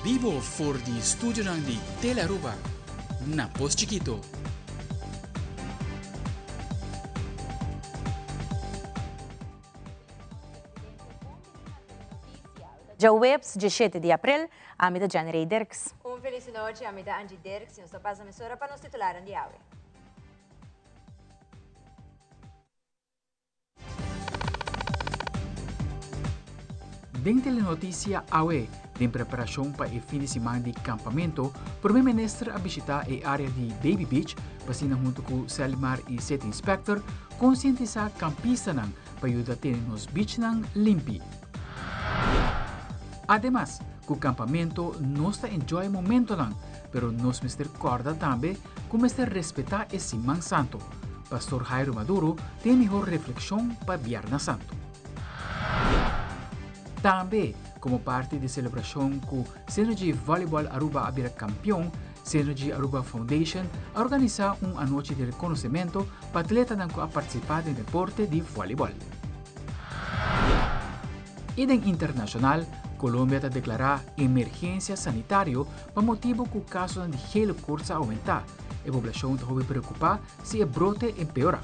Vivo voor die studio ng di Telaruba na Pos Chiquito. Já webs 17 de abril, amida January Dirks. Feliz noite, amida Angie Dirks. Nós passamos a emissora para nos titular de AWE. Dentro da notícia AWE, em preparação para o fim de semana de campamento, o primeiro-ministro a visitar a área de Baby Beach, pasina junto com Selimar e City Inspector, conscientizar campistas para ajudar a ter os beach limpi. Además, que o campamento não está enjoy o momento lang, pero nós mister corda também como mister respeitar esse man santo. Pastor Jairo Maduro tem melhor reflexão para Viernes Santo. Também, como parte da celebração que Synergy Volleyball Aruba abrirá campeão, Synergy Aruba Foundation organiza uma noite de reconhecimento para atletas que participar no deporte de voleibol. E em internacional, Colômbia está declarar emergência sanitária para motivo que o caso de gelo cursa aumentar. A população está preocupada se o brote empeora.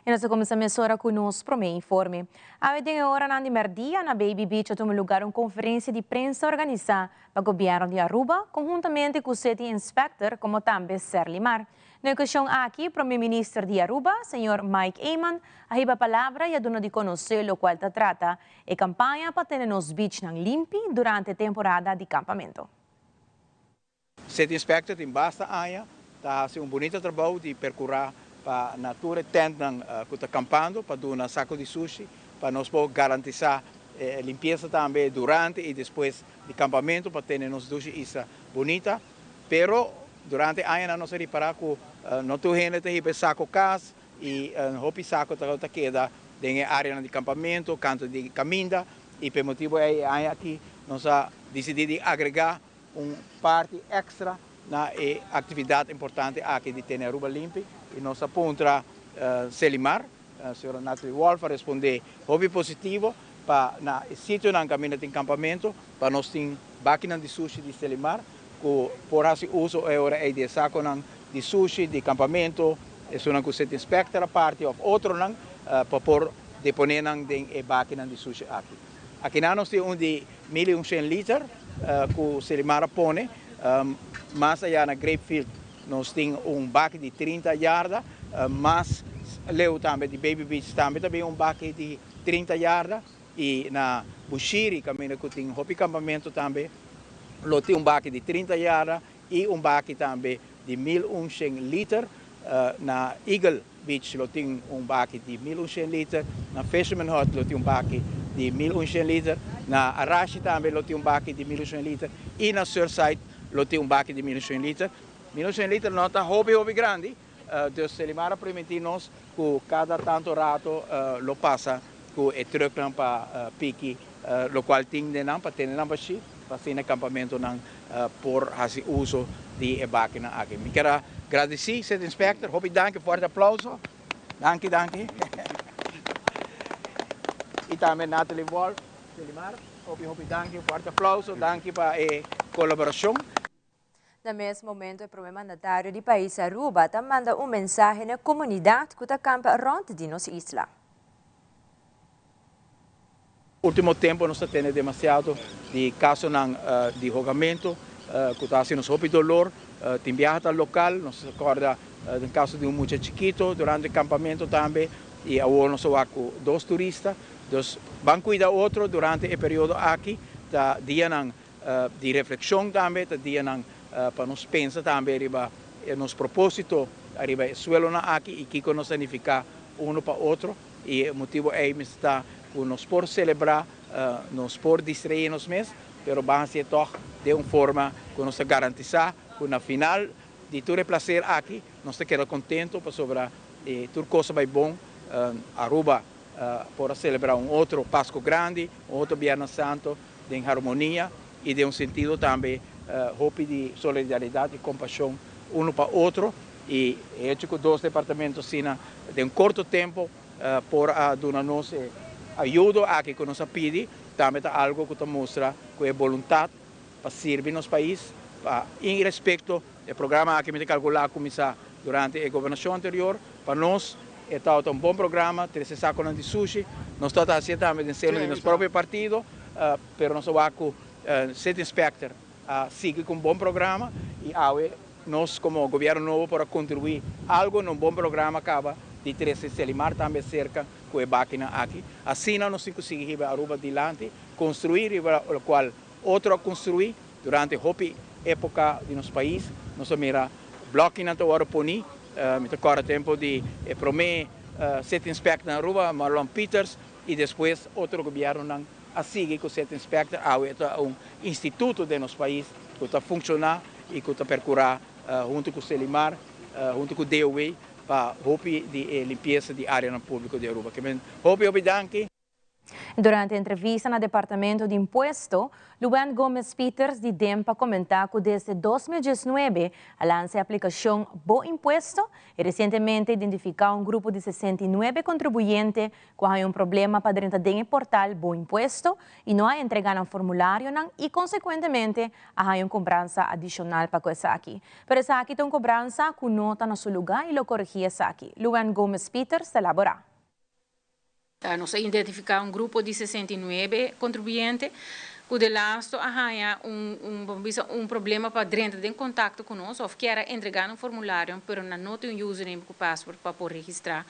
E nós começamos agora com o nosso primeiro informe. A hora na merdia na Baby Beach tem lugar uma conferência de prensa organizada para o governo de Aruba, conjuntamente com o City Inspector, como também Serlimar. Na ocasião aqui, o primeiro-ministro de Aruba, Sr. Mike Ayman, a palavra e a dona de conhecer o qual trata a campanha para ter os beach limpi durante a temporada de campamento. City Inspector tem basta área, está fazendo bonito trabalho de percorrer para a natura tent que está acampando, para dar um saco de sushi, para nós garantir a limpeza também durante e depois do acampamento, para ter nos sushi isso bonita. Pero durante a ano nós reparar que não tem gente que tem saco cas e hopi saco está queda na área de acampamento, canto de caminda e por motivo é aqui nós decidimos agregar parte extra na atividade importante aqui de ter Aruba limpo e nós aponta Selimar, a senhora Natalie Wolf, a responder hobby positivo para na sítio na caminho de acampamento para nós ter máquina de sushi de Selimar que por assim uso é de saco de sushi de acampamento é só que o City Inspector a parte ou outro para por deponer de máquina de sushi aqui. Aqui nós temos de 1.100 litros que o Selimar põe. Mais allá na Grapefield, nós temos baque de 30 yardas, mas leu também de Baby Beach também baque de 30 yardas e na Bushiri, caminho que tem hopi campamento também, lo tem baque de 30 yardas e baque também de 1.100 litros, na Eagle Beach lo tem baque de 1.100 litros, na Fisherman Hut lo tem baque de 1.100 litros, na Arashi também lo tem baque de 1.100 litros e na Surfside lo tem baque de 1.100 litros. 1.100 litros não está hobby grande, então Selimar permite nos que cada tanto rato lo passa com o truck para pique, lo qual tem de para ter na baixi, para ser no acampamento por fazer uso de máquina aqui. Me quero agradecer, City Inspector, hobby danke, forte aplauso, danke. E também Natalie Wolf, Selimar, hobby danke, forte aplauso, danke para a colaboração. No mesmo momento, o primeiro mandatário do país Aruba também manda mensagem na comunidade que acampa rond de nossa isla. No último tempo, nós temos demasiado de casos de rogamento, que está sendo sob dolor, tem viagem local, nós acorda do caso de muchacho chiquito durante o acampamento também, e agora nós vamos com 2 turistas, então vão cuidar outro durante o período aqui, tá dia de reflexão também, tá dia para nos pensar também nos propósitos arriba suelo aqui e que nos significa para outro e o motivo é está que nos por celebrar nos por distrair nos mesmos, pero vamos ser toch de uma forma que nos garantiza que na final de todo prazer aqui nós queda contento para sobre tudo coisa vai bom Aruba por celebrar outro Páscoa grande, outro Viernes Santo em harmonia e de sentido também hope de solidariedade e compaixão para outro e hecho que 2 departamentos sina de um curto tempo por donar-nos ajuda a que nos pede, também é algo que mostra que é vontade para servir nos país, em respeito ao programa que me calcular começar durante a governação anterior, para nós está um bom programa, 13 sacos de sushi, nós estamos fazendo também em seno do nosso próprio partido, mas nós vamos City Inspector sigue com um bom programa e nós como governo novo para contribuir algo num bom programa acaba de 13 Selimar também cerca com a máquina aqui. Assim nós conseguimos a Aruba adiante, construir o qual outro construir durante a época de nosso país, nós mira bloco na hora poni, me toca tempo de prometer City Inspector na Aruba, Marlon Peters e depois outro governo a seguir com o City Inspector, há instituto de nosso país que está funcionando e que está percorrendo junto com o Selimar, junto com o DOE, para de limpeza de área pública de Aruba. Durante a entrevista no Departamento de Impuesto, Luan Gomes Peters de DEMPA comentou que desde 2019 lança a aplicação Bo Impuesto e recentemente identificou um grupo de 69 contribuintes que tem problema para dentro do portal Bo Impuesto e não há entregado um formulário e, consequentemente, há uma cobrança adicional para essa aqui. Pero essa aqui tem uma cobrança que não está no seu lugar e lo corrigir essa aqui. Luan Gomes Peters elabora. Nós identificamos um grupo de 69 contribuintes que de lado há um problema para dentro de contato conosco, ou quer entregar um formulário, mas não tem um username com password para poder registrar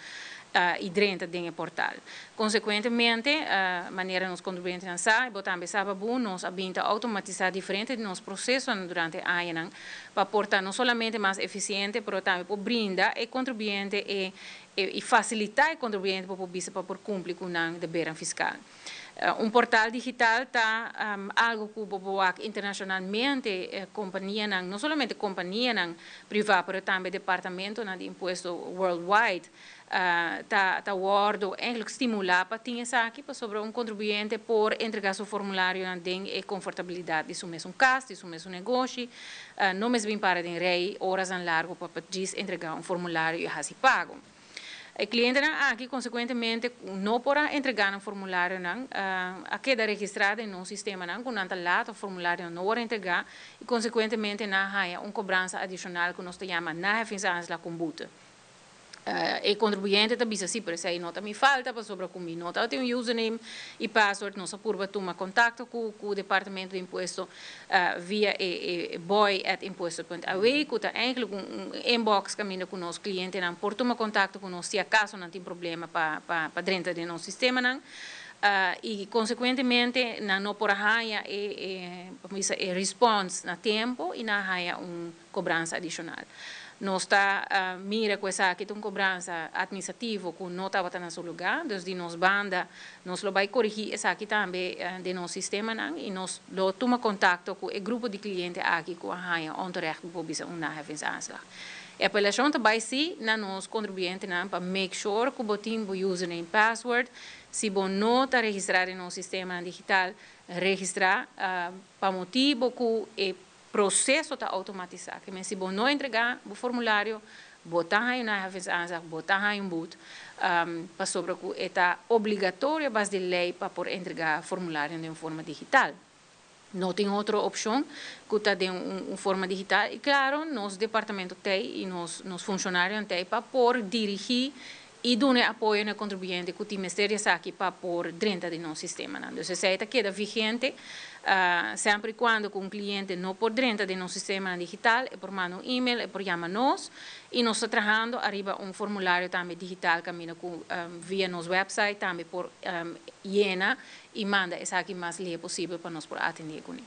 e dentro do portal. Consequentemente, a maneira que os contribuintes não sabem, também sabem, nós abrimos automatizar diferente de nosso processo durante a ano, para portar não somente mais eficiente, mas também para brindar e contribuinte e facilitar o contribuinte para cumprir com o dever fiscal. Portal digital está algo que internacionalmente companhia não somente companhia privada, mas também departamento de imposto worldwide está guardo eigenlijk estimular para ter essa aqui para sobre contribuinte por entregar seu formulário e confortabilidade de seu mesmo caso, de seu mesmo negócio, não mesmo para de rei horas largo para entregar formulário e assim pago. O cliente aqui, consequentemente, não poderá entregar um formulário, a queda registrada no sistema, com um lado o formulário não vai entregar, e, consequentemente, há uma cobrança adicional que nós chamamos na refinança da combuta. E contribuinte também assim, por isso aí nota me falta para sobre como nota tem um username e password, nós apurba tomar contato com o departamento de imposto via boy@imposto.aw, que está eigenlijk inbox caminho com os clientes não por tomar contato com nós se acaso não tem problema para dentro do nosso sistema não. E consequentemente não por haia response na tempo e na haia cobrança adicional. Nós está mira com essa aqui uma cobrança administrativa que não estava no seu lugar, desde nós banda nós vai corrigir essa aqui também de nosso sistema e nós toma contato com o grupo de clientes aqui com a raia onterecht bijvoorbeeld uma revensaanslag. A apelação também sim na nos contribuinte para make sure que botem o username password se bom não está registrado no sistema digital registrar para motivo que processo está automatizado. Que se você não entregar o formulário, botar aí na revisão, botar aí boot, para sobre que está obrigatório base de lei para por entregar formulário de forma digital. Não tem outra opção que está de forma digital. E claro, nosso departamento tem e nos funcionários têm para por dirigir e dar apoio ao contribuinte que tem mistério aqui para por dentro do nosso sistema. Então, se está queda vigente, sempre quando um cliente não por dentro do nosso sistema digital, é por mandar um e-mail, é por chamar nós, e nós estamos trabalhando arriba formulário também digital, caminho via nosso website, também por llena e manda essa aqui mais leve possível para nós por atender com ele.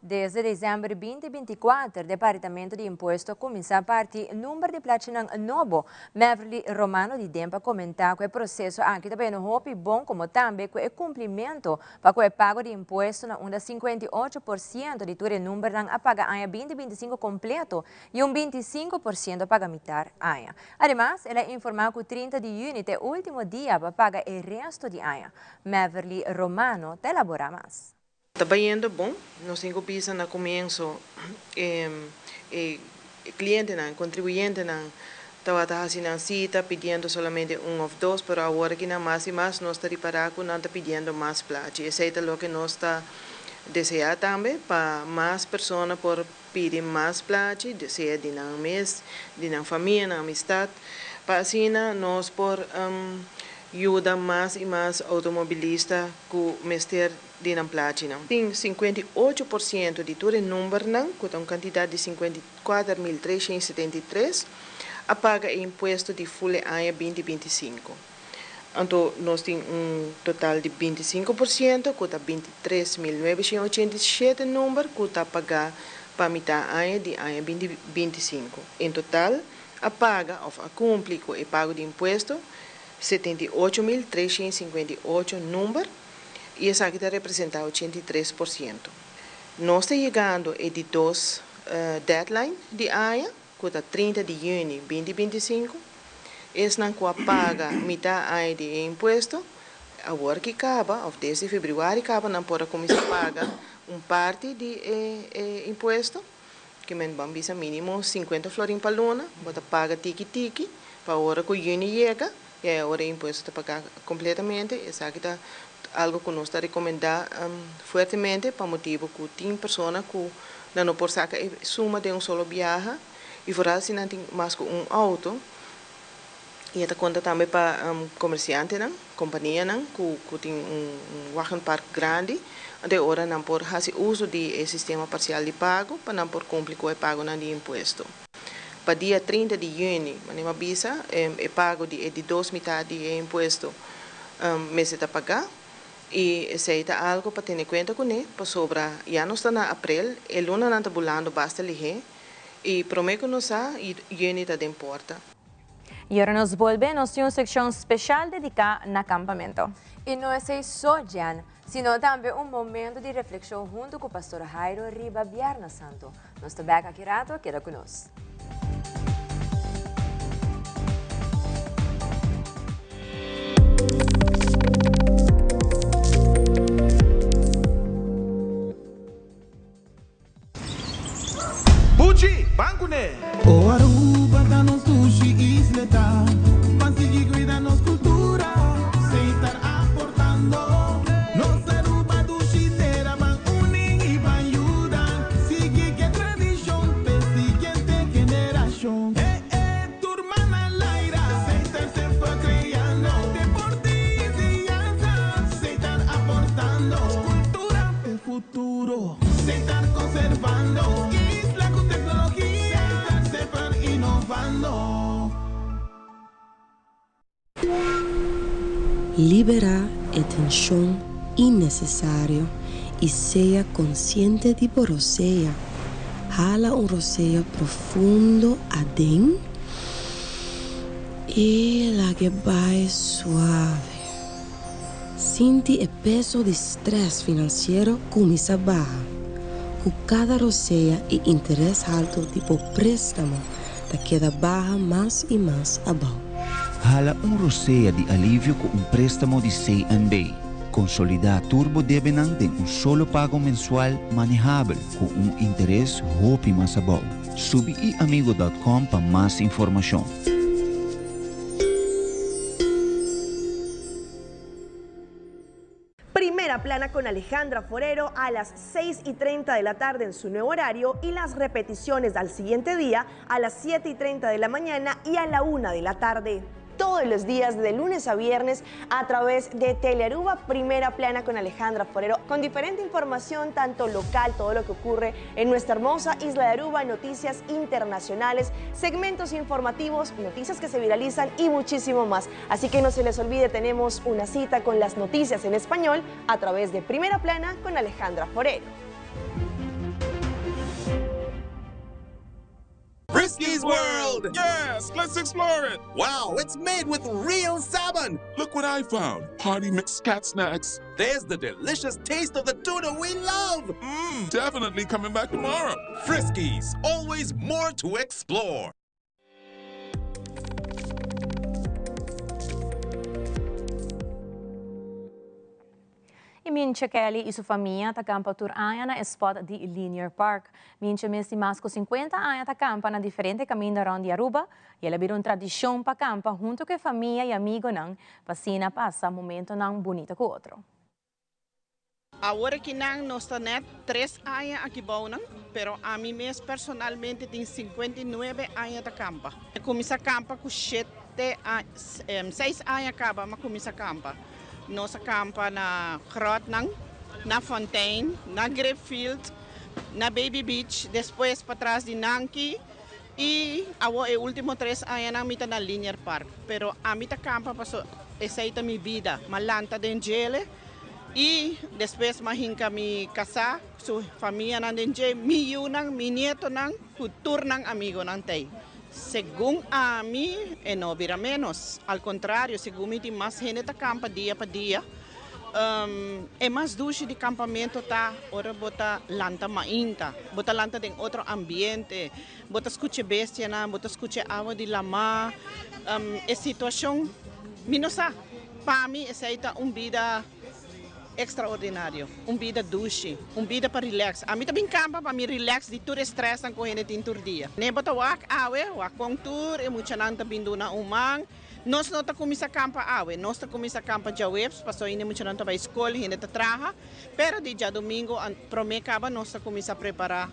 Desde dezembro de 2024, o Departamento de Imposto começa a partir número de platina novo. Meverly Romano de DEMPA comentar que o processo aqui também não é bom, como também que o cumprimento para o pago de imposto na onda 58% de todo o número a pagar a 2025 completo e 25% para metade a. Además, ela informou que o 30 de junho é o último dia para pagar o resto de a. Meverly Romano te elabora mais. Está indo bom, nós começamos no começo cliente, contribuyente, estaba haciendo cita pidiendo solamente un o dos, pero ahora que más y más nos está reparando, no está pidiendo más plata. Y eso es lo que nos está deseando también, para más personas por pedir más plata, desea de la mes, de la familia, de la amistad, para así nos por ayuda más y más automobilistas que mester de la plata. Tem 58% de todo el número, com uma quantidade de 54.373, a paga imposto de folha ano 2025. Então, nós temos total de 25%, que está 23.987 número, que está a pagar para metade ano de ano 2025. Em total, a paga, ou a cumprir com o pago de imposto, 78.358 número, e essa aqui está representando 83%. Nós estamos chegando a de dois deadline de ano, que está 30 de junho de 2025. Esse não paga metade de imposto, agora que acaba, ou desde fevereiro acaba, não pode começar a pagar parte de imposto, que é bambisa mínimo 50 florim para luna, bota paga tiki-tiki, para a hora que o junho chega, e a hora o imposto está pagar completamente. Essa aqui está algo que nós está recomendando fortemente, para motivo que tem pessoas que não por sacar suma de solo viaje, e por assim não tem mais que auto. E esta conta também para comerciantes, companhias que tem wagenpark grande, onde agora não por fazer uso do sistema parcial de pago, para não por cumprir com o pago de imposto. Para dia 30 de junho, a avisa, o pago de 2 metades de imposto mês a pagar. E isso é algo para ter em conta com ele, para sobrar, já não está na abril, e luna não está bolando, basta ligar, e prometo que não está, e junho está de importa. Y ahora nos volvemos a una sección especial dedicada al campamento. E não é só, Jan, sino também momento de reflexão junto com o pastor Jairo Riba Viernes Santo. Nós também aqui rato, queda conosco. Buchi, banco né? O Aruba dá nos sushi isleta, consegui cuidar nos cultura, sem estar aportando. Nos Aruba do Chitera van unir e van ayudar, sigue que tradição, pe siguiente generação. Turma na laira, sem estar sempre criando, deportes e dança, sem estar aportando, cultura de futuro, sem estar conservando. Libera a tensión innecesaria y sea consciente de por roceia. Jala un roceia profundo adentro y la que va suave. Sinti el peso de estrés financiero comienza a bajar. Con cada roceia y interés alto tipo préstamo, te queda baja más y más abajo. Hala roceia de alívio com préstamo de CNB. Consolidar Turbo Debenang tem solo pago mensual manejável com interesse roupa mais abaixo. Subi amigo.com para mais informação. Primera Plana con Alejandra Forero a las 6:30 de la tarde en su nuevo horario y las repeticiones al siguiente día a las 7:30 de la mañana y a la 1 de la tarde. Todos los días de lunes a viernes a través de Telearuba Primera Plana con Alejandra Forero, con diferente información tanto local, todo lo que ocurre en nuestra hermosa isla de Aruba, noticias internacionales, segmentos informativos, noticias que se viralizan y muchísimo más. Así que no se les olvide, tenemos una cita con las noticias en español a través de Primera Plana con Alejandra Forero. Frisky's World! Yes, let's explore it! Wow, it's made with real salmon! Look what I found! Party mixed cat snacks. There's the delicious taste of the tuna we love! Definitely coming back tomorrow. Frisky's, always more to explore. Y Minche Kelly e sua família acampa por aia na spot de Linear Park. Minche mesmo mais com 50 anos acampa na diferente caminho around Aruba e ela virou uma tradição para acampa junto com a família e amigos não, para passa momento não bonito com o outro. Agora que nós temos 3 anos aqui bom, pero a mim mesmo personalmente tenho 59 anos de campa. Eu comecei a campa com 6 anos acaba, mas comecei a campa. Nós campa na Grot, na Fontaine, na Grapeville, na Baby Beach, depois para trás de Nanki e os últimos 3 anos na Linear Park. Pero a mim campa passou essa é a minha vida, malanta de Angele. E depois mahinka mi casa, sua família na dentje, mi yunang, mi nieto nang, futur nang amigo nang tay. Según a mim, não vira menos. Ao contrário, según me tem mais gente da campa dia para dia. É mais dulce de campamento tá, ora bota lanta mainta, bota lanta em outro ambiente, bota escute bestia na, bota escute água de lama. É situação, minosa, para mim essa é vida extraordinário, vida dulce, vida para relax. A mim também campa para me relax de todo estresse que correndo em todo dia. Nem bota wak contour, e muita nanta bindu na umang. Nós não tá começa campa nós tá começa campa já webs, passou ainda muita nanta para escola, ainda tá traha. Pero de dia domingo, promecaba nós tá começa a preparar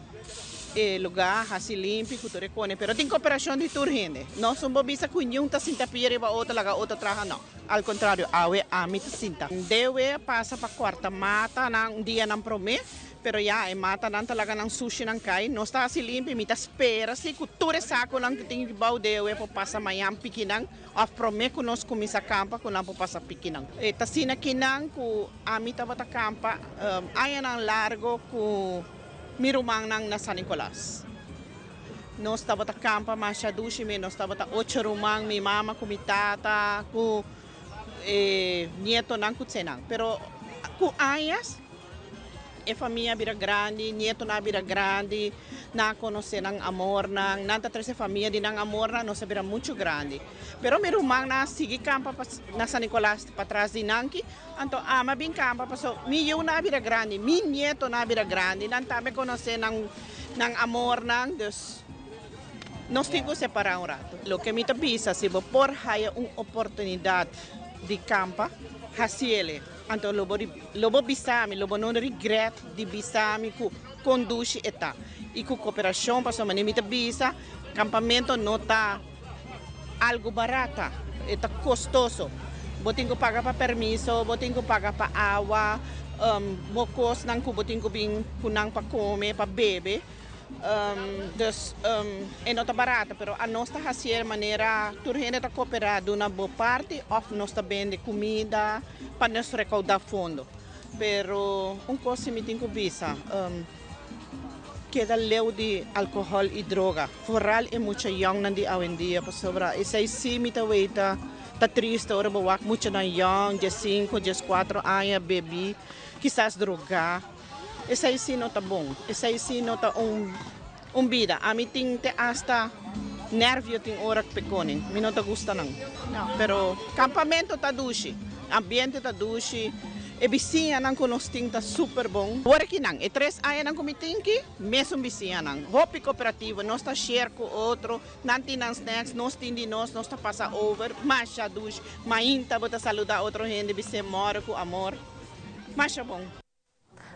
lugar assim limpo, cultura cone. Pero tem cooperação de toda gente. Nós somos bisa kunjunta sinta pire ba outra laga outra traha não. Ao contrário, a mim tá sinta. Deve passa para quarta mata na dia não promete, pero já mata não talaga não sushi não cai. Nós tá assim limpo, me tá espera se cultura saco não que tem de bau deve para passa amanhã piquinang, of promete que nós começa a campa com não para passa piquinang. Tá sina kinang ku a mim tá bota campa, ayan ang largo ku mirumang nang na San Nicolas. Nós estava a campa machadushi me, nós estava a 8 rumang, mi mama, com mi tata, com nieto nang kutsenang. Pero com anos, a família vira grande, nieto na vira grande, na conhecer nang amor nang, nanta três família de nang amor nang, nós vira muito grande. Pero mirumang na sige campa na San Nicolas para trás de nanki, então ama bem campa, paso mi eu na vira grande, mi nieto na vira grande, nan tabe conhecer nang amor nang, dus nós temos que separar um rato. O que me pisa, se vou por haya uma oportunidade de campa, haciele. Então, lobo bisami, lobo não regret de bisami que conduz eta. E com cooperação, para me me bisa, campamento não está algo barata, está custoso. Vou ter que pagar para permiso, vou ter que pagar para água, bocos não vou ter que vir para comer, para beber. Dus não está barata, pero a nós está fazendo maneira, toda gente está cooperando na boa parte, ou nós está vendo comida para nós recaudar fundo. Pero coisa me tem que visa, queda leu de álcool e droga. Foral é muito young nandi hoje em dia, para sobra. Isso aí sim me tá triste, ora boa, muito na young, de 5, de 4 anos, bebê, quizás drogar. Isso aí sim não está bom. Isso aí sim não está vida. A mim tem hasta nervio tem hora que peconem. Me não está gusta não. Pero campamento está duche, ambiente está duche, e vizinha não conosco está super bom. Agora que não, e 3 anos não comitem que mesmo vizinha não. Hopi cooperativo, nós está share com outro, não tem snacks, nós tem de nós está passa over, mas já duche, mainta bota saludar outro gente, vizinha mora com amor, mas é bom.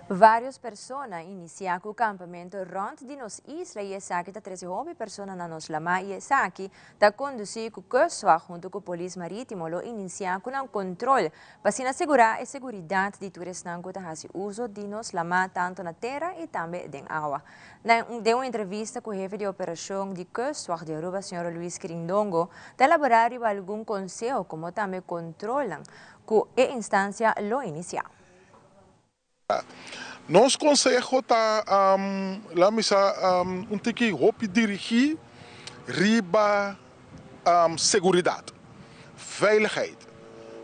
Várias pessoas iniciaram o campamento rond de nos isla e essa aqui está 13 pessoas na nos lama e essa aqui está conduzir com o junto com a polícia marítima lo iniciar com um controle para se assegurar a segurança de turistas que fazem uso de nos lama tanto na terra e também na água. Deu uma entrevista com o chefe de operação de Kustwacht de Aruba, Sr. Luis Quirindongo, de elaborar algum conselho como também controlam com a instância lo iniciar. Nosso conselho está tiki hopi dirigir riba seguridade, veiligheid.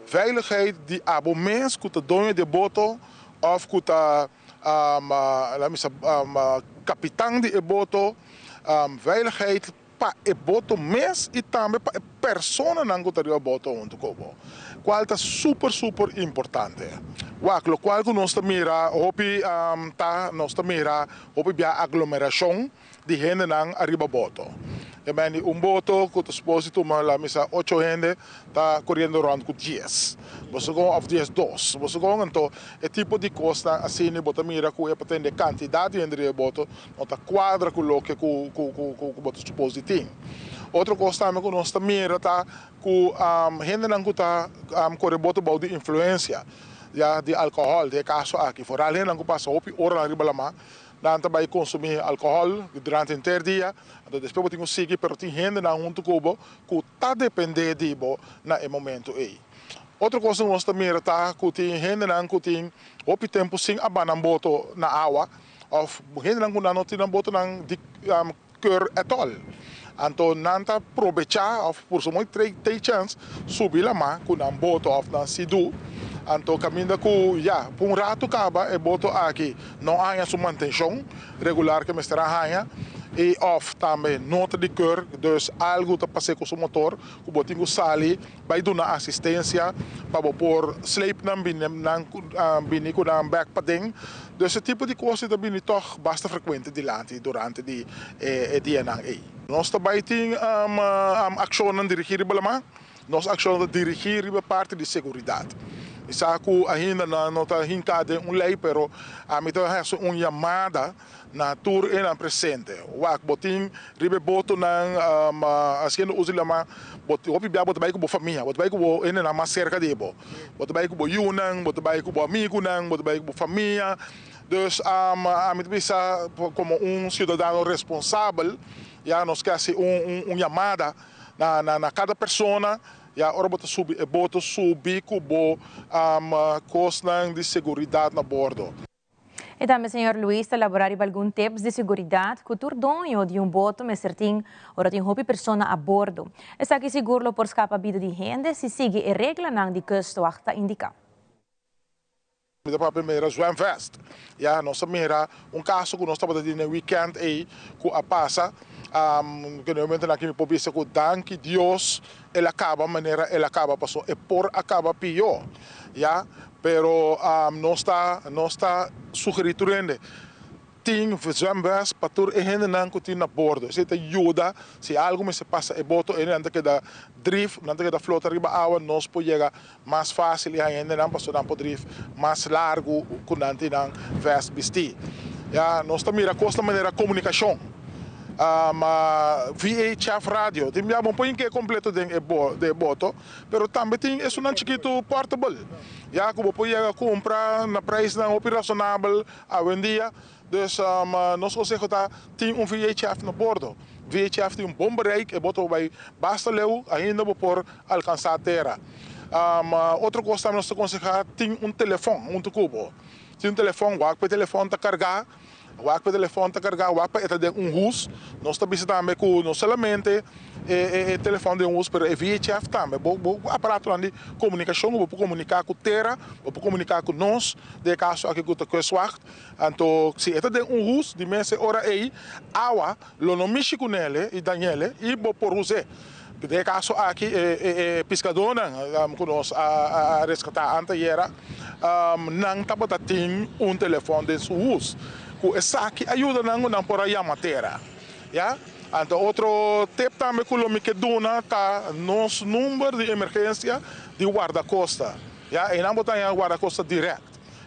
Veiligheid die abonnees kuta donje de boto of kuta kapitein de boto, veiligheid para o boto mês e também para a pessoa não gostaria o boto onde como. Qual é super importante. O qual que nós mira, nós mira, a aglomeração de gente não arriba boto. Boto que supposed to maar laat me zeggen 8 gente está correndo rond com 10. Você go of 10 2. Você go então é tipo de costa assim ne bota mira que é para ter quantidade de gente boto nota quadra com o que boto supposed to. Outra coisa que nós mira tá que gente não está corre boto about de influência já de álcool de caso aqui fora além não passa op hora arriba lá dan também consumir álcool durante o dia, então depois eu tenho que seguir, mas tem gente na junto cubo que está dependendo de bo na momento aí. Outra coisa que nós também está que tem gente na que tem o tempo sem abanar boto na água, ou gente na que não tem boto na de cor etol. Então não está aproveitar, ou por isso muito tem chance subir lá mais com um boto ou na sidu. Então, caminho que já, por rato acaba, é boto aqui, não há sua manutenção regular que me estará ganha, e off também, nota de cor, dus algo que passa com o motor, que botinho sali, vai dar assistência, para pôr sleep na bini com um backpadding, dus esse tipo de coisa também toch bastante frequente durante o dia não é. Nós também temos ação de dirigir balama, nós ação de dirigir a parte de segurança. Isa que ainda não está hincada lei, pero a mim é uma chamada na tour e na presente. O botim ribe boto na assim no uso lama boto opi bia boto vai com família, boto vai com ene na mais cerca de bo, boto vai com yunang, boto vai com amigo nang, boto vai com família. Dus a mim bisa como cidadão responsável, já nos quer uma chamada na cada pessoa. Ja, ora boto subir com costas de segurança na bordo. E também, senhor Luís, elaborar alguns tips de segurança que o dono de boto me certinho, ora tem houve pessoa a bordo. Está aqui seguro por escapar a vida de gente se sigue a regra de custo que indica. A primeira zwemvest. Ja, nós mira caso que nós estamos no weekend aí que a passa. Que no momento que me pobisa que danke Deus ele acaba maneira ele acaba passou e por acaba pior já pero não está sugerindo tem zwemvest para tur e gente não que tem na bordo se te ajuda se algo me se passa e boto e antes que da drift antes que da flota riba água nós pode chegar mais fácil e ainda não passou não pode drift mais largo com antes não vest vestir já nós também a costa maneira comunicação VHF radio, tem um pouquinho que é completo de boto, pero também tem isso não chiquito portable. Já que você pode comprar na preço não operacional a vendia, dus nós conseguimos tem VHF no bordo. VHF tem bom bereik, e boto vai basta leu ainda por alcançar a terra. Outra coisa que nós conseguimos tem telefone, cubo. Tem telefone, o telefone está carregado. O telefone está carregado, o é de hus. Nós estamos também com não somente o telefone de hus, mas o VHF também. O aparato de comunicação, vou comunicar com a terra, vou comunicar com nós, de caso aqui com o swart. Então, se é de hus, de mês hora aí, água, lo não mexe com ele e Daniele e vou por usar. De caso aqui pescador que nós a resgatar antes era não estava tendo telefone de hus. Essa aqui ajuda não por aí a matéria, já? Então outro tip também que dona tá nosso número de emergência de guarda-costa, já? E não botar em guarda-costa direto,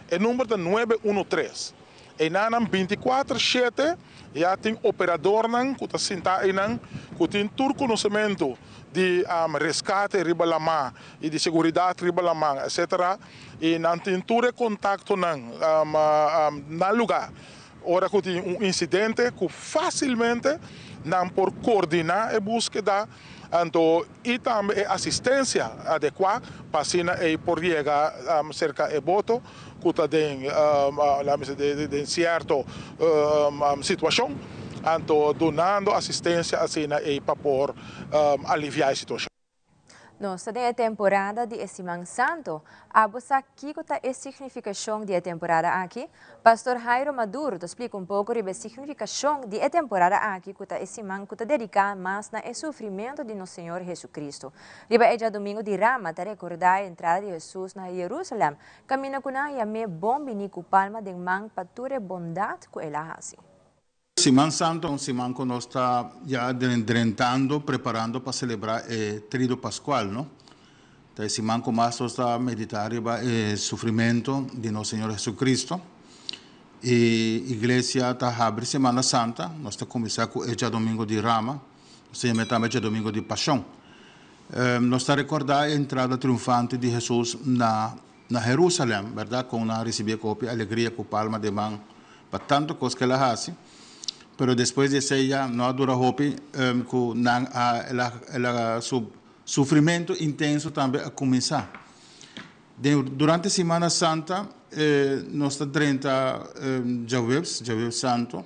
é número de 913, e não 24/7 já tem operador não que está sentado aí não que tem todo conhecimento de resgate riba lama e de segurança riba lama, etc. E não tem todo contato não na lugar. Ora que tem incidente que facilmente não por coordenar a búsqueda, então e também assistência adequada para e por chegar cerca de boto que está em certa situação, então donando assistência assim para por aliviar a situação. Nossa tem a temporada de Semana Santo. Abosa aqui que a significação da temporada aqui. Pastor Jairo Maduro te explica pouco sobre a significação da temporada aqui que a semana que dedicada mais na sofrimento de nosso Senhor Jesus Cristo. Riba é já domingo de Rama te recordar a entrada de Jesus na Jerusalém. Camina com a yame bom binico palma de man pature bondade que ela hasi. Semana Santa é uma semana que nós estamos já adentrando, preparando para celebrar o Tríduo Pascual, não? Então, semana que mais nós estamos meditando o sofrimento de nosso Senhor Jesus Cristo. E a igreja está abrindo Semana Santa, nós estamos começando com o domingo de Rama, se chama também o domingo de Paixão. Nós estamos recordando a entrada triunfante de Jesus na Jerusalém, verdade? Com uma recebida com alegria, com palma de mão, para tanto coisa que ela faz. Pero depois de isso, já não dura hope, com o sofrimento intenso também a começar. Durante a Semana Santa, nós estamos 30 Jueves Santo,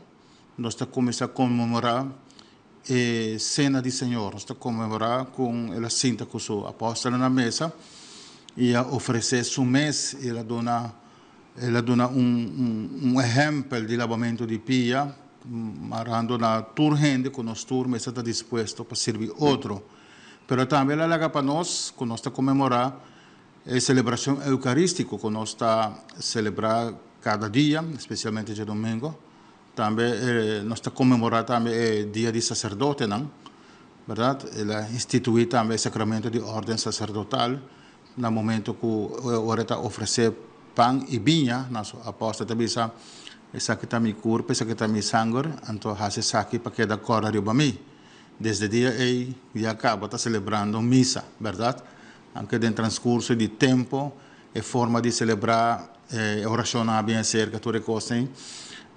nós estamos começando a comemorar a Cena do Senhor, nós estamos comemorar com ela cinta com o apóstolo na mesa e a oferecer seu mês, ela dona exemplo de lavamento de pia, marcando na tua gente que nós turma está disposto para servir outro. Pero também ela liga para nós, que nós está comemorar a celebração eucarística, que nós está celebrar cada dia, especialmente de domingo. Também nós está comemorar também o dia de sacerdote, não? Verdade? Ela instituiu também o sacramento de ordem sacerdotal, no momento que ela está oferecer pão e vinha, nosso apóstolo também sabe. Essa aqui está meu corpo, essa aqui está meu sangue, então essa aqui para que da cor arriba a mim. Desde o dia aí, já acaba, está celebrando missa, verdade? Anche no transcurso de tempo, é forma de celebrar, oração bem cerca, tudo coisa,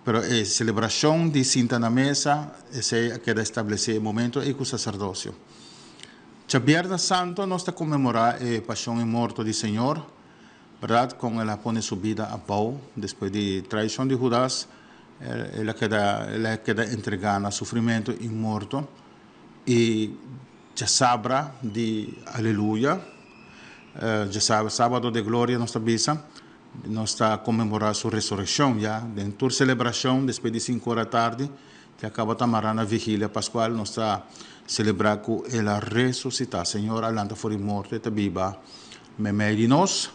mas a celebração de cinta na mesa, essa é que deve estabelecer o momento e com o sacerdócio. A Viernes Santo, nós estamos comemorando a paixão e morte do Senhor, verdade? Com ela põe sua vida a pau, depois de traição de Judas, ela queda entregada a sofrimento e morto, e já sabra de aleluia, já sabe, sábado de glória, nós está comemorando sua ressurreição, já, dentro da celebração, depois de 5 horas da tarde, que acaba de marcar na vigília pascual, nós está celebrando com ela ressuscitar, Senhor, alanta fora de morte, está viva, me meio de nós.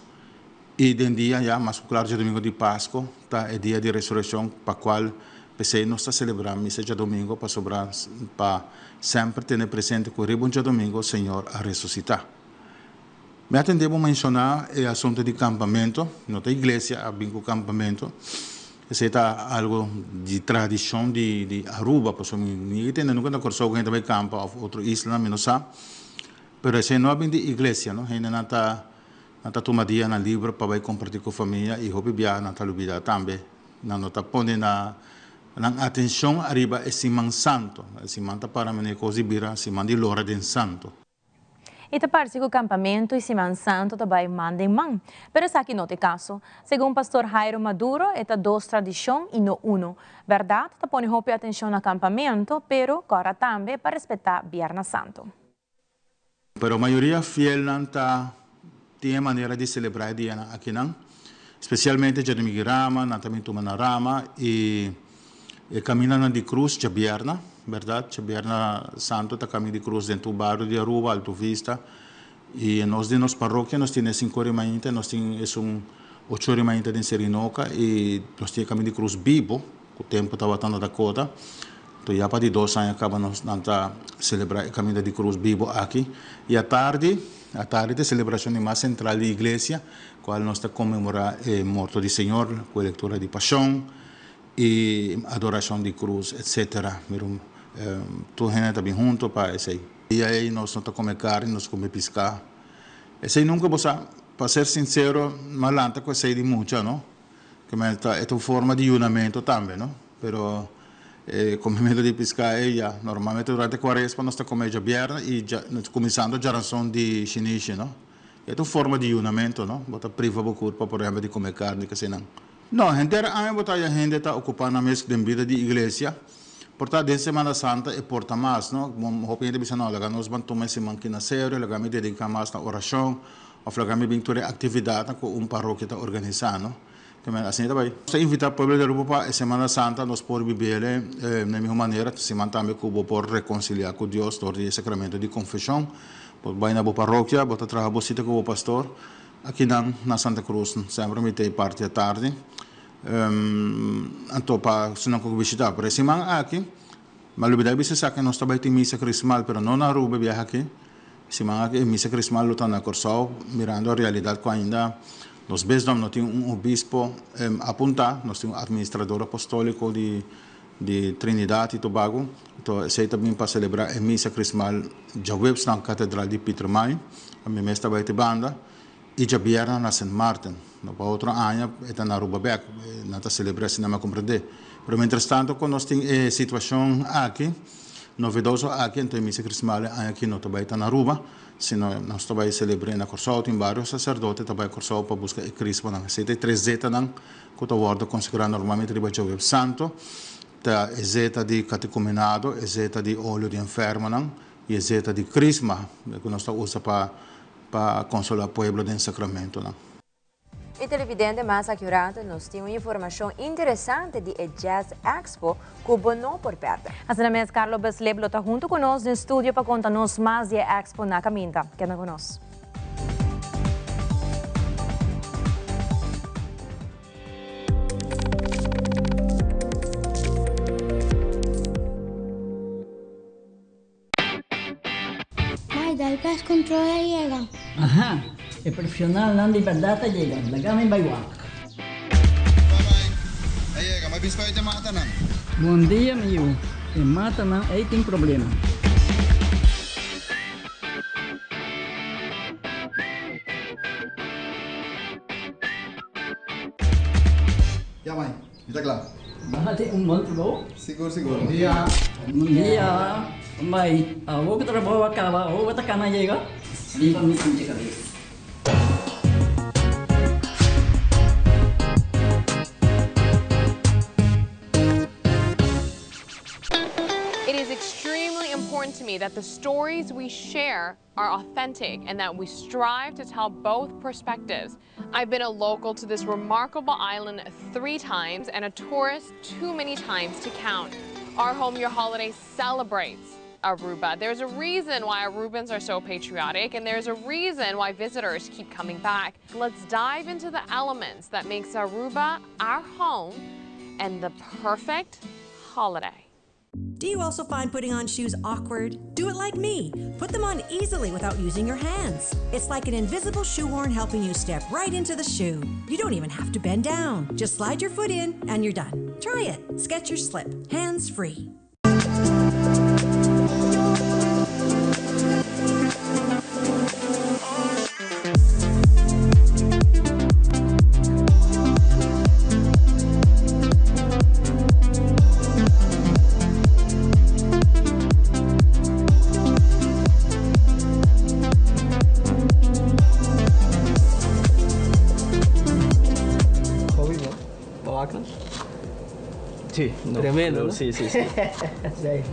E den dia, já, mas claro, de domingo de Páscoa, tá, é dia de ressurreição, para o qual pensei nós está celebrando missa de domingo, para sempre ter presente que o ribon de domingo, o Senhor a ressuscitar. Me atendemos a mencionar o assunto de campamento, não tem igreja, há bem com campamento. Esse é algo de tradição de Aruba, porque ninguém tem nunca na corção que a gente vai campa, outra isla, não sabe. Mas esse não é bem de igreja, não? A gente não está tomando dia na livro para compartilhar com a família e hobby viajar na talubida também. Não está pondo na atenção arriba a Semana Santo. A Semana para mim coisa vira Semana de Lora de Santo. E te parece que o campamento e Semana Santo também mandam mão. Pero essa aqui não tem caso. Segundo o pastor Jairo Maduro, é duas tradições e não uma. Verdade, te põe roupa atenção no acampamento, pero agora também para respeitar Viernes Santo. Pero a maioria fiel não está tem maneira de celebrar o dia aqui, não? Especialmente de Migrama, também tomando Rama e caminhando de cruz de Viernes, verdade? De Viernes Santo está caminhando de cruz dentro do bairro de Aruba, Alto Vista, e nós de nossa paróquia nós temos 5 horas nós temos 8 horas de Serinoca e nós temos caminho de cruz vivo, o tempo está batendo da cota. Então, já para de 2 anos acabamos de celebrar o caminho de cruz vivo aqui. E à tarde a celebração mais central da igreja, qual nós está comemorando a morte do Senhor, com a leitura de paixão e adoração de cruz, etc. Toda a gente está bem junto para isso aí. E aí nós não estamos comendo carne, nós comemos pescar. Isso aí nunca para ser sincero, malanta com isso aí de muito, não? Que é uma forma de unamento também, não? Pero comimento de pescar normalmente durante a quaresma nós estamos comendo viernes e começando a geração de chinês, não? É uma forma de unamento, não? Bota priva o corpo por exemplo de comer carne, que não. Não, a gente está ocupando a mesa de vida de igreja, Portanto, de Semana Santa e porta mais, não? Hoping de bisa não, laga nós vamos tomar semana que na sério, laga me dedicar mais na oração, ou laga me vinture atividade com paróquia está organizando. Também assim também. Se invitar o povo de Aruba para Semana Santa, nós podemos viver na mesma maneira, semana também que por reconciliar com Deus, por o sacramento de confissão, por vai na boa paróquia, botar trabalhar bocita com o pastor, aqui na Santa Cruz, sempre me tem parte à tarde. Então, para se não visitar, por esse semana aqui, mas o bidai bisa que nós também tem missa crismal, pero não na Aruba viaja aqui. Semana aqui missa crismal luta na Corsau, mirando a realidade que ainda nós mesmos não temos obispo apontado, nós temos administrador apostólico de Trinidade e Tobago, então esse também para celebrar a missa crismal já webs na Catedral de Pietermaritzburg, a minha mestra vai ter banda e já vieram na Saint Martin. No outro ano está na Aruba Beck, não está celebrando se não me compreender. Mas, entretanto, quando nós temos a situação aqui, novedoso aqui, então a missa crismal aqui não está na Aruba, senão nós também celebramos na Corsau, tem vários sacerdotes também Corsau para buscar o Cristo. Se tem 3 zetas, que está guarda consagrar normalmente de Baixo Santo, a zeta de catecumenado, a zeta de óleo de enfermo, e a zeta de crisma, que nós usamos para consolar o povo do sacramento. E televidente mais accurato, nós temos informação interessante de Jazz Expo que Bono por perto. Assim mesmo, Carlos Besleb está junto conosco no estúdio para contar-nos mais de Expo na caminha. Queda conosco. Mai, dal caso controla llega. Ajá. El profesional na liberdade llega, lagami baywak. Ay, may bis pa ito mata na. Bom dia, meu. E mata na aí tem problema. Ya, mãe. Está claro. Bahati bom trabalho? Seguro, seguro. Bom dia. Bom dia. Mãe, vou que trabalho acaba, vou que tá na llega. Viva mi pinche cabeza. To me that the stories we share are authentic and that we strive to tell both perspectives. I've been a local to this remarkable island 3 times and a tourist too many times to count. Our Home Your Holiday celebrates Aruba. There's a reason why Arubans are so patriotic, and there's a reason why visitors keep coming back. Let's dive into the elements that makes Aruba our home and the perfect holiday. Do you also find putting on shoes awkward? Do it like me. Put them on easily without using your hands. It's like an invisible shoehorn helping you step right into the shoe. You don't even have to bend down. Just slide your foot in and you're done. Try it. Skechers Slip. Hands free. Sí, no, tremendo, ¿no? Sí, sí, sí. Sí.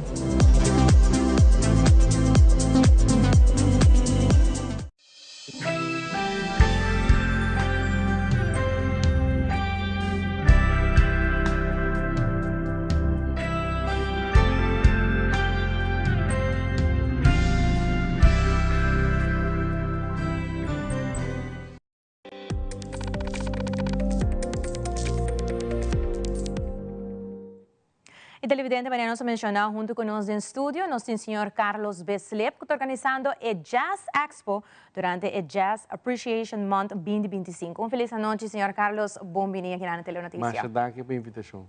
E televidente, Maria, nós mencionamos junto conosco no estúdio, nós temos o senhor Carlos Besleb, que está organizando a Jazz Expo durante a Jazz Appreciation Month 2025. Feliz noite, senhor Carlos. Bom-vindo aqui na Telenotícia. Muito obrigado pela invitação.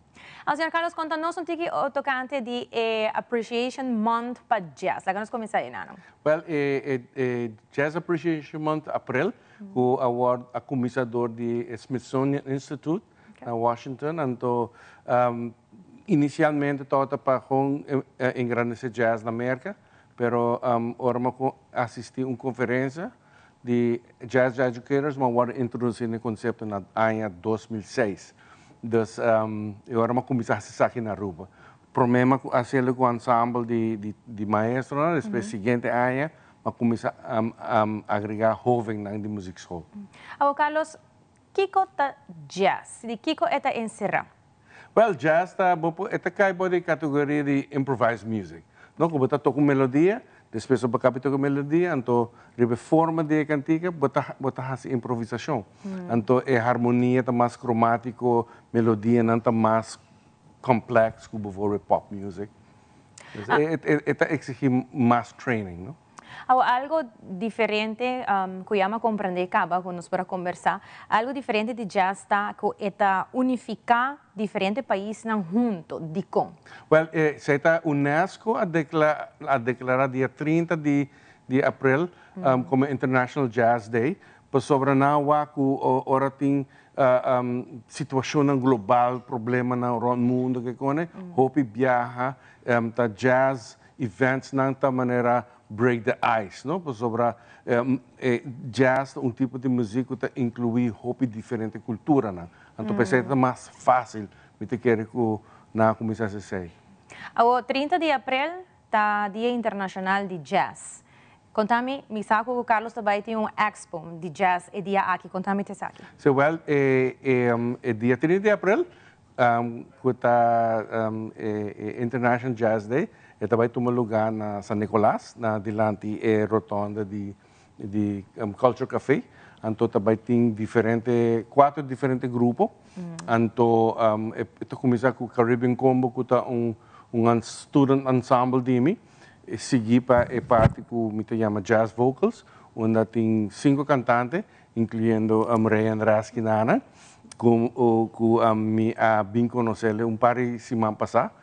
Senhor Carlos, conta-nos um pouquinho o tocante de Appreciation Month para Jazz. Lá que nós começamos aí, não? Well, Jazz Appreciation Month, abril, o award a comissador de Smithsonian Institute, na Washington. Então, inicialmente todo para engrandecer jazz na América, pero ahora assisti a uma conferência de Jazz Educators, mas agora introduzir o conceito na ano 2006. Então, agora começar a se aqui na Aruba. problema com o ensemble de maestro, né? Depois seguinte ano, mas começa a agregar jovem na de music school. Carlos, Kiko ta jazz, de Kiko eta encerrar. Well, jazz cai de categoria de improvised music. Não, como está tocando melodia, depois você acaba tocando melodia, então a forma de cantiga, bota a improvisação. Então a harmonia está mais cromático, melodia não está mais complex, como for pop music. Está exigindo mais training, não? Algo diferente, que eu me compreender acaba com nós para conversar, algo diferente de jazz está que está unificar diferentes países junto, de como? Well, se está UNESCO a declarar dia 30 de abril como International Jazz Day, para sobre nawa que ora tem situação global, problema no mundo que kone, hopi viaja, ta jazz events nanta maneira break the ice, não? Sobre jazz, tipo de música que inclui hopi diferente cultura, não? Então pensa é mais fácil, me te quer que na começar a ser. O 30 de abril tá Dia Internacional de Jazz. Contame, me sabe que o Carlos também tem expo de jazz e dia aqui. Contame te sabe. So well, dia 30 de abril, que tá International Jazz Day. E também toma lugar na San Nicolás, na dilante rotonda de Culture Café. Então também tem 4 diferentes grupos. Então começa com o Caribbean Combo, que está student ensemble de mim. E seguir para a parte que me chama Jazz Vocals, onde tem 5 cantantes, incluindo Ryan Raskinana, que me bem conhecer par de semana passada.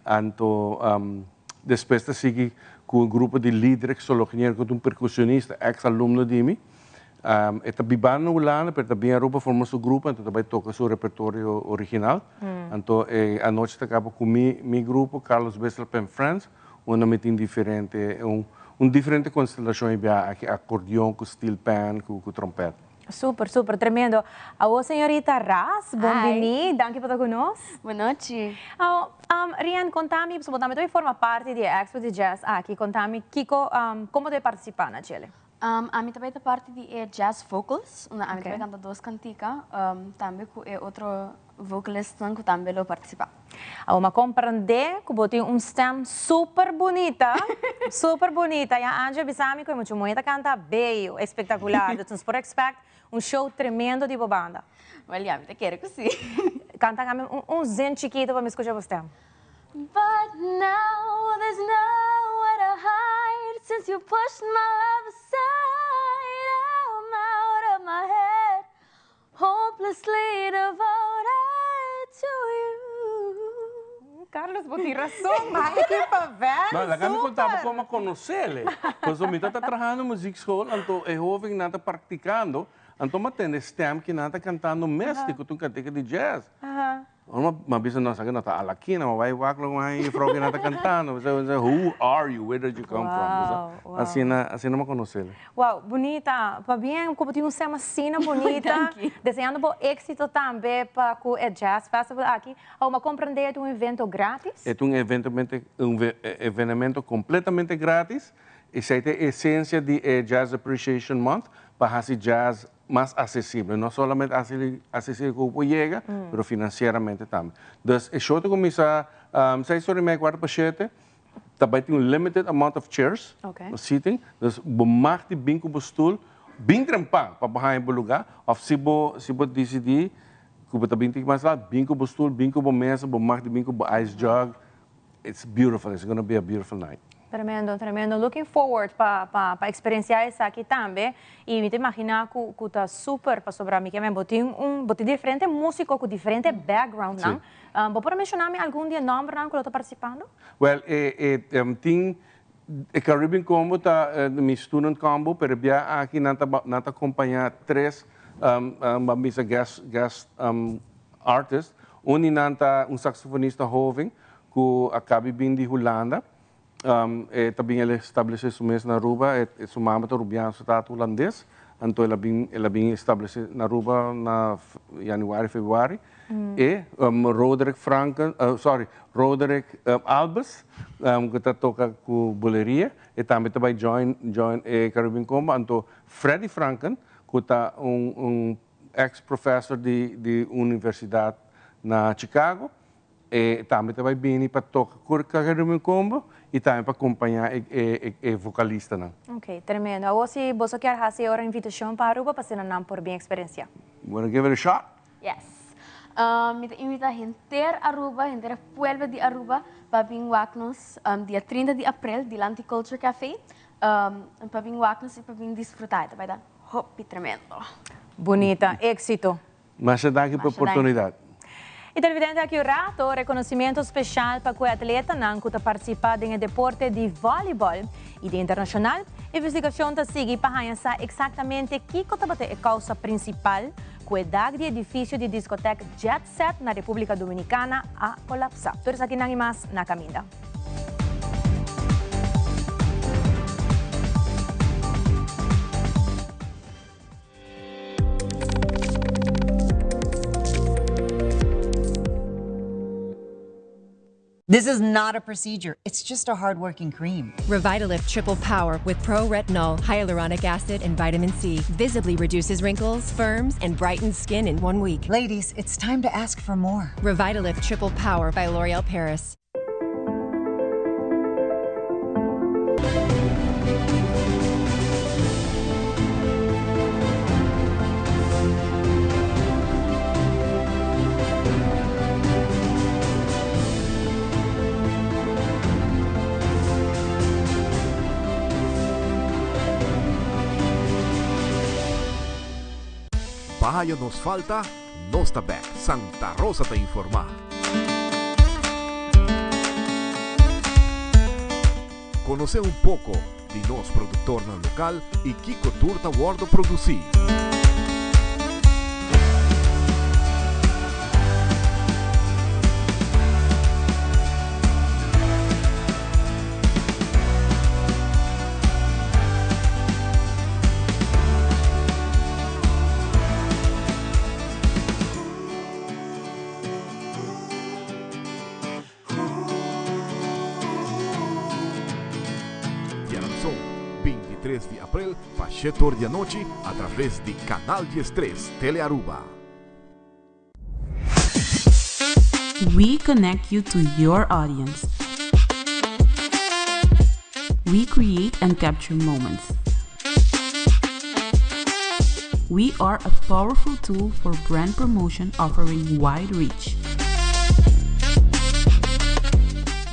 Então depois sigue com o grupo de líderes que são um percussionista, ex-aluno de mim. Está bem na Holanda, mas também a Europa forma seu grupo, então também toca seu repertório original. Então a noite acaba com meu grupo, Carlos Bessel Pen Friends, onde me tem diferente diferente constelação, aqui acordeão, com steel pan, com trompete. Super, super, tremendo. A senhorita Ras, bem-vinda, danke por estar conosco. Boa noite. Rian, contame, você forma parte da Expo de Jazz aqui, contame, Kiko, como de participar na Chile? A mim também é parte de Jazz Vocals, onde a mim também canta 2 canticas, também com outro vocalista que também lo participa. Uma compreender que você tem stem super bonita, super bonita. E a Anja Bisami, que é muito bonita, canta bem, espetacular. Então, por expect show tremendo de banda. Olha, eu quero que sim. Canta zen chiquito para me escuchar você. But now there's nowhere to hide since you pushed my love aside. I'm out of my head, hopelessly devoted to you. Carlos, você tem razão, mas que favela. Mas lá me contava como conhecê-lo. Pois o menino está trabalhando na music school, então é jovem, não está praticando, então mas tem stem que não está cantando mesmo, que tu canta de jazz. Uma vez nós aqui não está aqui, não vai lá com aí, frau que não está cantando. Who are you? Where did you come from? Assim não me conhece. Uau, bonita. Para bem, como tem uma cena bonita, desenhando bom êxito também para o Jazz Festival aqui. Uma compreender de evento grátis? É evento completamente grátis. Essa é a essência de Jazz Appreciation Month para fazer jazz mais acessível, não somente acessível como chega, mas financeiramente também. Então, o show começa às 6h45, também tem limited amount of chairs, seating, então, você tem bem com o stool, bem trempado para baixar em lugar, ou se você decidir, que você também tem mais lá, bem com o stool, bem com a mesa, você tem bem com o ice jug, it's beautiful, it's going to be a beautiful night. Tremendo, tremendo. Looking forward para experienciar isso aqui também. E me imagina que está super para sobrar mim. Tem diferente músico com diferente background, não? Você pode mencionar-me algum dia nome que eu estou participando? Well, tem o Caribbean Combo, meu student combo, pero aqui não acompanha 3 guest artists. Um saxofonista jovem que acaba vindo de Holanda. Também ele estabeleceu isso mesmo na Aruba, sua mãe está rubiano, está holandês, anto ela bem estabelecida na Aruba na januário, februário. E Roderick Albers, que toca com boleria, e também vai join Caribbean Combo, anto Freddie Franken, que está ex-professor de universidade na Chicago, e também vai vir para tocar com Caribbean Combo e também para acompanhar o vocalista. Ok, tremendo. Agora, se você quer fazer uma invitação para Aruba, para ser por bem experiência. Wanna give it a shot? Yes. Me invita a gente Aruba, gente pueblo de Aruba, para vir nos dia 30 de abril, diante Culture Café, para vir nos e para vir desfrutar, vai dar hope tremendo. Bonita, éxito. Mas danke por a oportunidade. E televidente aqui o rato, reconhecimento especial para o atleta que está participando no deporte de voleibol e de internacional. A investigação está seguindo para conhecer exatamente o que é a causa principal que o edad de edifício de discoteca Jet Set na República Dominicana a colapsar. Todos aqui não mais na caminha. This is not a procedure. It's just a hard-working cream. Revitalift Triple Power with pro-retinol, hyaluronic acid, and vitamin C visibly reduces wrinkles, firms, and brightens skin in 1 week. Ladies, it's time to ask for more. Revitalift Triple Power by L'Oréal Paris. Bahayo nos falta, nos está back. Santa Rosa te informa. Conoce un poco de nos productor local y Kiko Turta Guardo producir. De abril, para 7 horas da noite, através de Canal 13, Telearuba. We connect you to your audience. We create and capture moments. We are a powerful tool for brand promotion offering wide reach.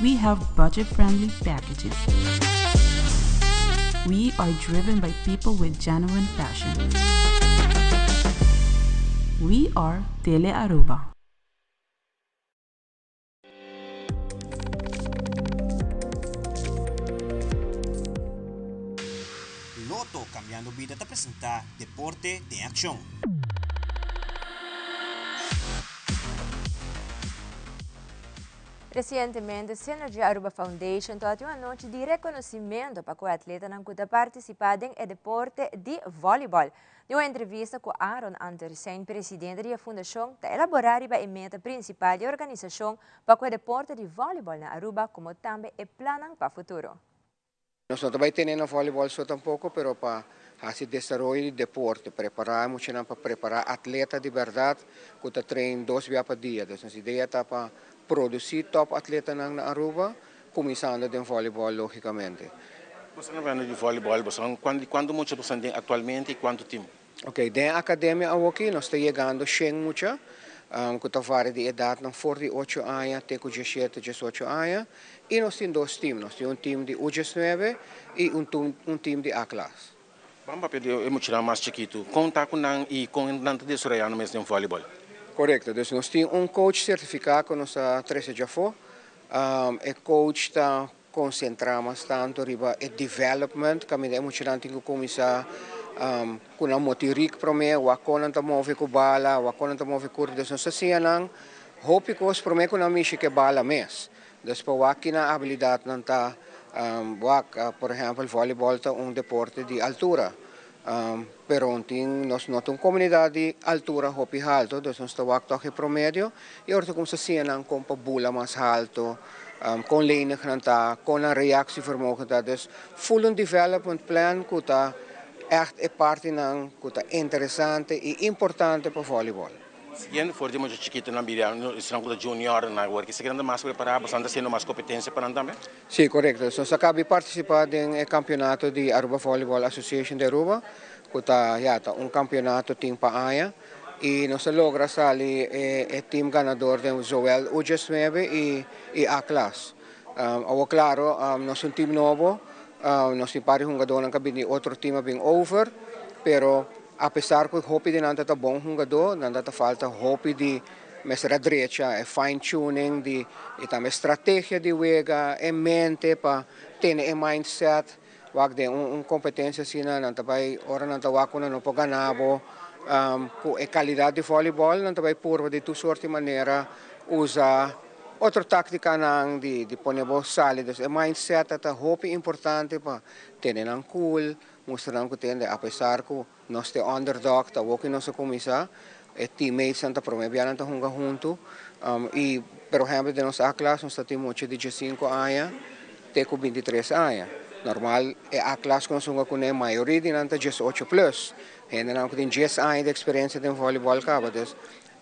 We have budget-friendly packages. We are driven by people with genuine passion. We are Telearuba. Loto Cambiando Vida te presenta Deporte de Acción. Recientemente, Synergy Aruba Foundation teve uma noite de reconhecimento para o atleta que participa no deporte de voleibol. De uma entrevista com Aaron Andersen, presidente da fundação, para elaborar a meta principal da organização para o deporte de voleibol na Aruba, como também é plano para o futuro. Nós também temos voleibol só tampouco, mas para fazer desenvolvimento de deporte, preparamos para preparar atleta de verdade que treina 2 vezes por dia. Então, a ideia é para produzir top atleta na Aruba, começando com voleibol, logicamente. Você não vai de voleibol, quando muitos você tem atualmente e quanto tempo? Ok, dentro da academia aqui, nós estamos chegando a muita, que varia de idade, 48 anos até 17, 18 anos, e nós temos 2 times, nós temos time de U19 e time de A-classe. Vamos pedir mais chiquito, conta com nang e com nanto de suraiano mesmo em voleibol. Correto, então nós temos coach certificado que nós temos já foi, o coach está concentramos tanto riba e development, kami da emocionante que começar com a motoric para mim, o aquilo não move com bala, o aquilo não move com corda, nós assim hope que os para mim com a mexer que bala mesmo. Depois o aqui na habilidade não tá, por exemplo, voleibol tá deporte de altura. Pero nós não temos comunidade de altura hopi alto, então nós estamos aqui promédio e agora como se cena com bula mais alto, com lenen granta, com a reactievermogen dat dus full een development plan que está echt é parte nan que está interessante e importante para voleibol. Siguiendo fuerte mucho chiquito na vida, estão com junior na agora, que se querendo mais preparar, bastante sendo mais competência para também. Sim, correto. Nós acabamos de participar do campeonato de Aruba Volleyball Association de Aruba, que está campeonato team para AIA. E nós logra sair o time ganador de Joel U19 e A-Class. Claro, nós um time novo, nós temos vários jogadores que vêm de outro time bem over, pero apesar que o hopi de nada está bom jogador, nada falta hopi de mestra direita, fine tuning, e também estratégia de wega, mente para ter mindset, wag de competência assim, não tá vai ora não tá wag não pode ganhar com a qualidade de voleibol, não tá vai por de tu sorte maneira usar outra tática não de poner sólidos, o mindset tá hopi importante para ter cool, mostrar que tem apesar que nós te underdog, tá o que nós começar, teammates santa promebiana tá junto, e por exemplo de nossa classe nós temos de 15 anos, até com 23 anos. Normal a classe que nós com a maioria de nós 18 plus, ainda não tem 10 anos de experiência de voleibol cabadas.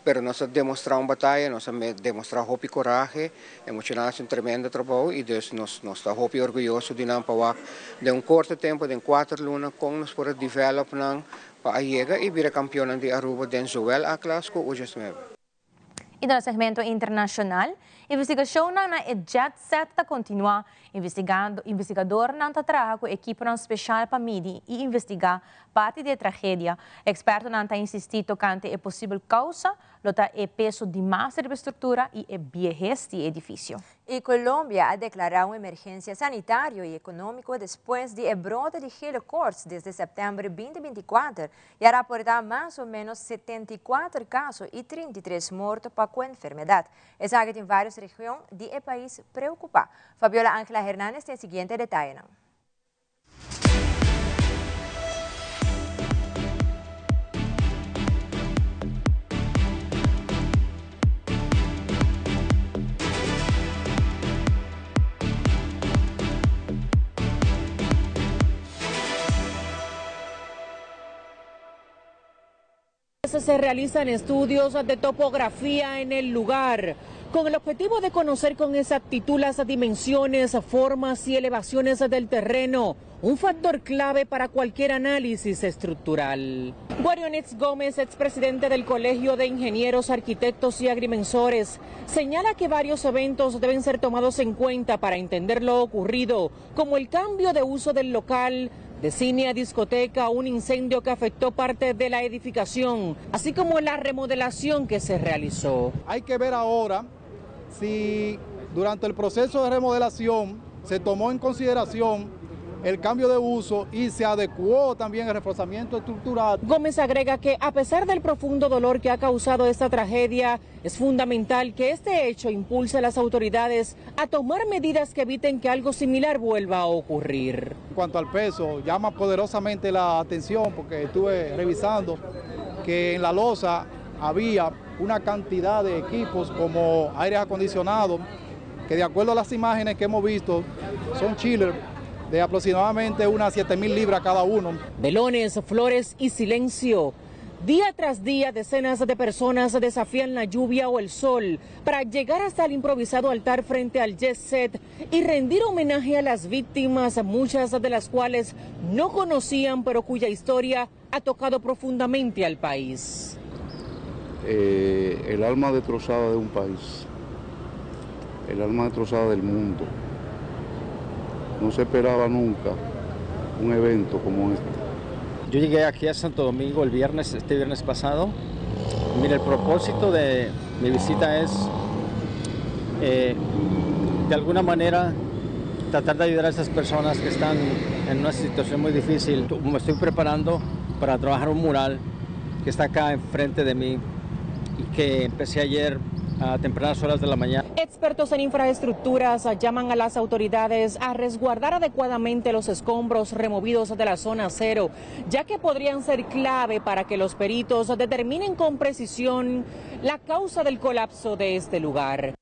Pero nós demonstramos batalha, nós demonstramos hopi coragem, emocionais um tremendo trabalho e nós estamos hopi orgulhosos de não parar de curto tempo, de 4 lunas, com nós para desenvolver para chegar e vir campeão de Aruba de Joel a classe com o U19. E no segmento internacional, investigação na Jet Set está continua. Investigador não está trabalhando com a equipe especial para medir e investigar parte da tragédia. Experto não está insistindo tocante a possível causa, lota o peso demais da estrutura e a viejez do edifício. Y Colombia ha declarado una emergencia sanitaria y económica después de brote de helicops desde septiembre 2024 y ha reportado más o menos 74 casos y 33 muertos por la enfermedad. Es algo que en varias regiones del país preocupa. Fabiola Ángela Hernández tiene el siguiente detalle. Se realizan estudios de topografía en el lugar con el objetivo de conocer con exactitud las dimensiones, formas y elevaciones del terreno, un factor clave para cualquier análisis estructural. Guarionetz Gómez, expresidente del Colegio de Ingenieros, Arquitectos y Agrimensores, señala que varios eventos deben ser tomados en cuenta para entender lo ocurrido, como el cambio de uso del local, de cine a discoteca, un incendio que afectó parte de la edificación, así como la remodelación que se realizó. Hay que ver ahora si durante el proceso de remodelación se tomó en consideración el cambio de uso y se adecuó también el reforzamiento estructural. Gómez agrega que a pesar del profundo dolor que ha causado esta tragedia, es fundamental que este hecho impulse a las autoridades a tomar medidas que eviten que algo similar vuelva a ocurrir. En cuanto al peso, llama poderosamente la atención porque estuve revisando que en la losa había una cantidad de equipos como aires acondicionados que de acuerdo a las imágenes que hemos visto son chillers de aproximadamente unas 7.000 libras cada uno. Velones, flores y silencio. Día tras día, decenas de personas desafían la lluvia o el sol para llegar hasta el improvisado altar frente al Jet Set y rendir homenaje a las víctimas, muchas de las cuales no conocían, pero cuya historia ha tocado profundamente al país. El alma destrozada de un país, el alma destrozada del mundo. No se esperaba nunca un evento como este. Yo llegué aquí a Santo Domingo este viernes pasado. Mira, el propósito de mi visita es, de alguna manera, tratar de ayudar a esas personas que están en una situación muy difícil. Me estoy preparando para trabajar un mural que está acá enfrente de mí y que empecé ayer a tempranas horas de la mañana. Expertos en infraestructuras llaman a las autoridades a resguardar adecuadamente los escombros removidos de la zona cero, ya que podrían ser clave para que los peritos determinen con precisión la causa del colapso de este lugar.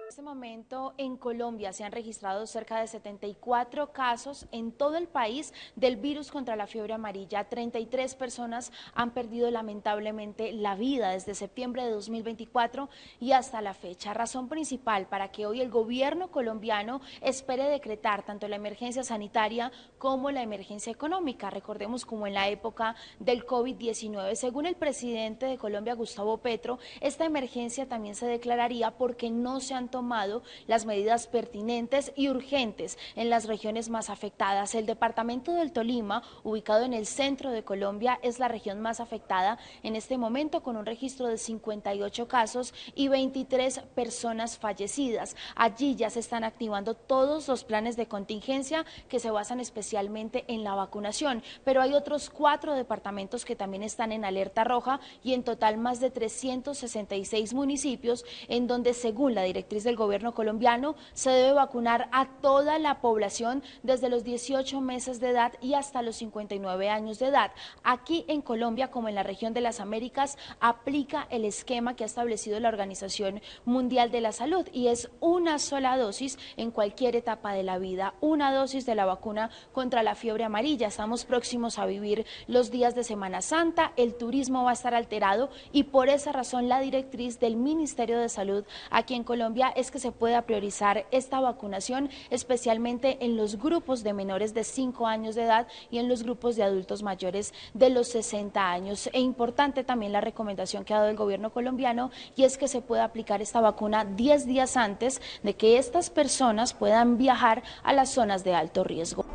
En este momento en Colombia se han registrado cerca de 74 casos en todo el país del virus contra la fiebre amarilla. 33 personas han perdido lamentablemente la vida desde septiembre de 2024 y hasta la fecha. Razón principal para que hoy el gobierno colombiano espere decretar tanto la emergencia sanitaria como la emergencia económica. Recordemos como en la época del COVID-19. Según el presidente de Colombia, Gustavo Petro, esta emergencia también se declararía porque no se han tomado las medidas pertinentes y urgentes en las regiones más afectadas. El departamento del Tolima, ubicado en el centro de Colombia, es la región más afectada en este momento, con un registro de 58 casos y 23 personas fallecidas. Allí ya se están activando todos los planes de contingencia que se basan especialmente en la vacunación, pero hay otros 4 departamentos que también están en alerta roja y en total más de 366 municipios en donde, según la directriz del gobierno colombiano, se debe vacunar a toda la población desde los 18 meses de edad y hasta los 59 años de edad. Aquí en Colombia, como en la región de las Américas, aplica el esquema que ha establecido la Organización Mundial de la Salud y es una sola dosis en cualquier etapa de la vida, una dosis de la vacuna contra la fiebre amarilla. Estamos próximos a vivir los días de Semana Santa, el turismo va a estar alterado y por esa razón la directriz del Ministerio de Salud aquí en Colombia es que se pueda priorizar esta vacunación, especialmente en los grupos de menores de 5 años de edad y en los grupos de adultos mayores de los 60 años. E importante también la recomendación que ha dado el gobierno colombiano y es que se pueda aplicar esta vacuna 10 días antes de que estas personas puedan viajar a las zonas de alto riesgo.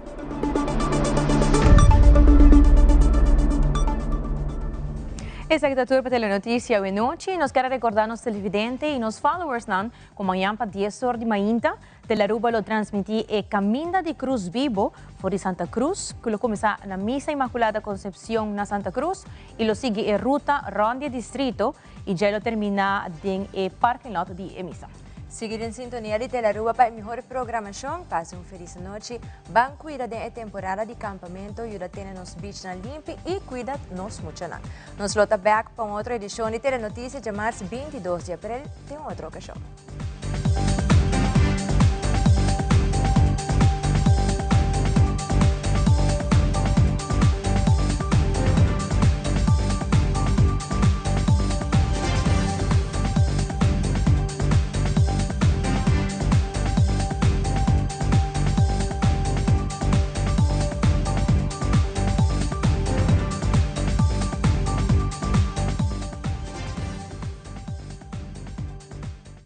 Essa é a tour para Telenotícia hoje noite. Nós queremos recordar nos televidentes e nos followers não, como amanhã para 10 horas de manhã, Telearuba lo transmitir e Caminda de Cruz Vivo, fora de Santa Cruz, que lo começa na Missa Imaculada Concepción na Santa Cruz e lo sigue em ruta Ronda Distrito e já lo termina em parking lot de Missa. Seguir en sintonía de Telearuba para mejor programación. Pase un feliz noche. Van cuida de temporada de campamento. Ayuda a nos beach na limpi y cuida nos mucho. Nos lota back para otra edición de Telenoticias de marzo 22 de abril de otra ocasión.